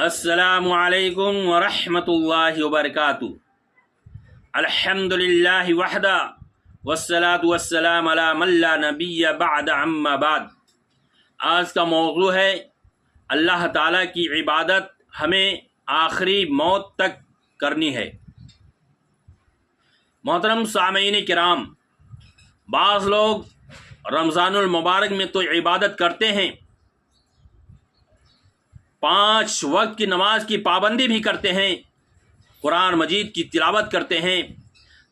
السلام علیکم ورحمۃ اللہ وبرکاتہ۔ الحمدللہ وحدہ والصلاة والسلام علی من لا نبی بعد اما بعد۔ آج کا موضوع ہے اللہ تعالیٰ کی عبادت ہمیں آخری موت تک کرنی ہے۔ محترم سامعین کرام، بعض لوگ رمضان المبارک میں تو عبادت کرتے ہیں، 5 وقت کی نماز کی پابندی بھی کرتے ہیں، قرآن مجید کی تلاوت کرتے ہیں،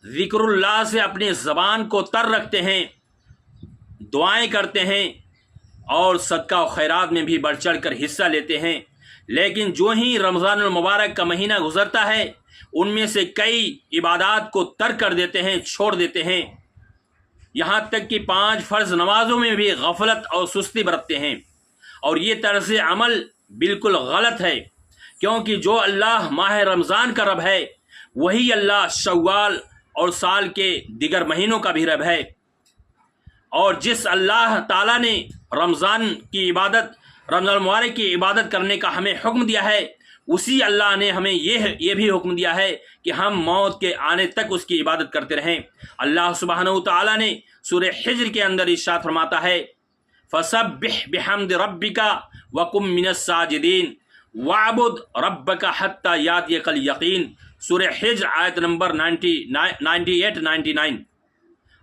ذکر اللہ سے اپنی زبان کو تر رکھتے ہیں، دعائیں کرتے ہیں اور صدقہ و خیرات میں بھی بڑھ چڑھ کر حصہ لیتے ہیں، لیکن جو ہی رمضان المبارک کا مہینہ گزرتا ہے ان میں سے کئی عبادات کو ترک کر دیتے ہیں، چھوڑ دیتے ہیں، یہاں تک کہ 5 فرض نمازوں میں بھی غفلت اور سستی برتتے ہیں۔ اور یہ طرز عمل بالکل غلط ہے، کیونکہ جو اللہ ماہ رمضان کا رب ہے وہی اللہ شوال اور سال کے دیگر مہینوں کا بھی رب ہے، اور جس اللہ تعالیٰ نے رمضان المبارک کی عبادت کرنے کا ہمیں حکم دیا ہے، اسی اللہ نے ہمیں یہ بھی حکم دیا ہے کہ ہم موت کے آنے تک اس کی عبادت کرتے رہیں۔ اللہ سبحانہ وتعالیٰ نے سورہ حجر کے اندر ارشاد فرماتا ہے، فَسَبِّحْ بِحَمْدِ رَبِّكَ وَقُم مِّنَ السَّاجِدِينَ وَاعْبُدْ رَبَّكَ حَتَّى يَأْتِيَكَ الْيَقِينُ۔ سورہ حجر آیت نمبر 98-99۔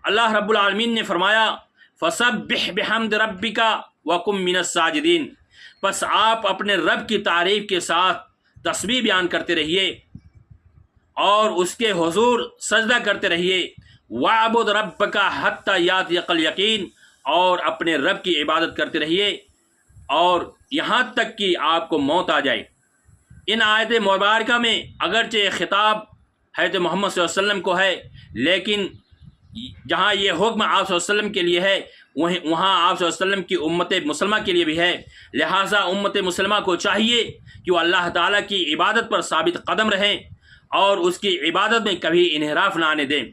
اللہ رب العالمین نے فرمایا، فَسَبِّحْ بِحَمْدِ رَبِّكَ وَقُم مِّنَ السَّاجِدِينَ، بس آپ اپنے رب کی تعریف کے ساتھ تسبیح بیان کرتے رہیے اور اس کے حضور سجدہ کرتے رہیے، وَاعْبُدْ رَبَّكَ حَتَّى يَأْتِيَكَ الْيَقِينُ، اور اپنے رب کی عبادت کرتے رہیے اور یہاں تک کہ آپ کو موت آ جائے۔ ان آیت مبارکہ میں اگرچہ خطاب حضرت محمد صلی اللہ علیہ وسلم کو ہے، لیکن جہاں یہ حکم آپ صلی اللہ علیہ وسلم کے لیے ہے وہاں آپ صلی اللہ علیہ وسلم کی امت مسلمہ کے لیے بھی ہے، لہٰذا امت مسلمہ کو چاہیے کہ وہ اللہ تعالیٰ کی عبادت پر ثابت قدم رہیں اور اس کی عبادت میں کبھی انحراف نہ آنے دیں۔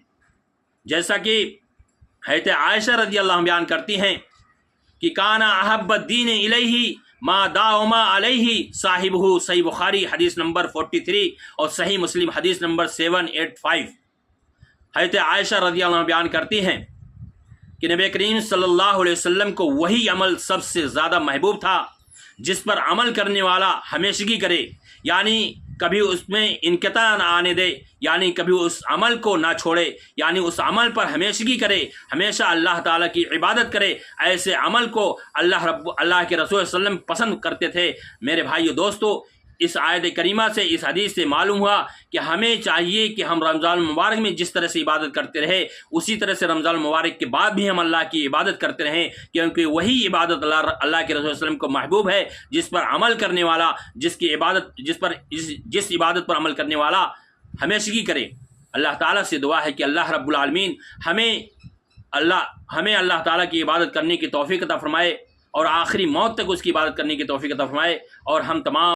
جیسا کہ حضرت عائشہ رضی اللہ عنہ بیان کرتی ہیں کہ کانا احب الدین الیہ ما داوم علیہ صاحبہ، صحیح بخاری حدیث نمبر 43 اور صحیح مسلم حدیث نمبر 785۔ حضرت عائشہ رضی اللہ عنہ بیان کرتی ہیں کہ نبی کریم صلی اللہ علیہ وسلم کو وہی عمل سب سے زیادہ محبوب تھا جس پر عمل کرنے والا ہمیشگی کرے، یعنی کبھی اس میں انقطاع نہ آنے دے، یعنی کبھی اس عمل کو نہ چھوڑے، یعنی اس عمل پر ہمیشگی کرے، ہمیشہ اللہ تعالیٰ کی عبادت کرے۔ ایسے عمل کو اللہ کے رسول صلی اللہ علیہ وسلم پسند کرتے تھے۔ میرے بھائیو دوستو، اس آیت کریمہ سے، اس حدیث سے معلوم ہوا کہ ہمیں چاہیے کہ ہم رمضان المبارک میں جس طرح سے عبادت کرتے رہے اسی طرح سے رمضان المبارک کے بعد بھی ہم اللہ کی عبادت کرتے رہیں، کیونکہ وہی عبادت اللہ کے رسول صلی اللہ علیہ وسلم کو محبوب ہے، جس پر عمل کرنے والا جس عبادت پر عمل کرنے والا ہمیشگی کرے۔ اللہ تعالیٰ سے دعا ہے کہ اللہ رب العالمین ہمیں اللہ تعالیٰ کی عبادت کرنے کی توفیق عطا فرمائے اور آخری موت تک اس کی عبادت کرنے کی توفیق عطا فرمائے، اور ہم تمام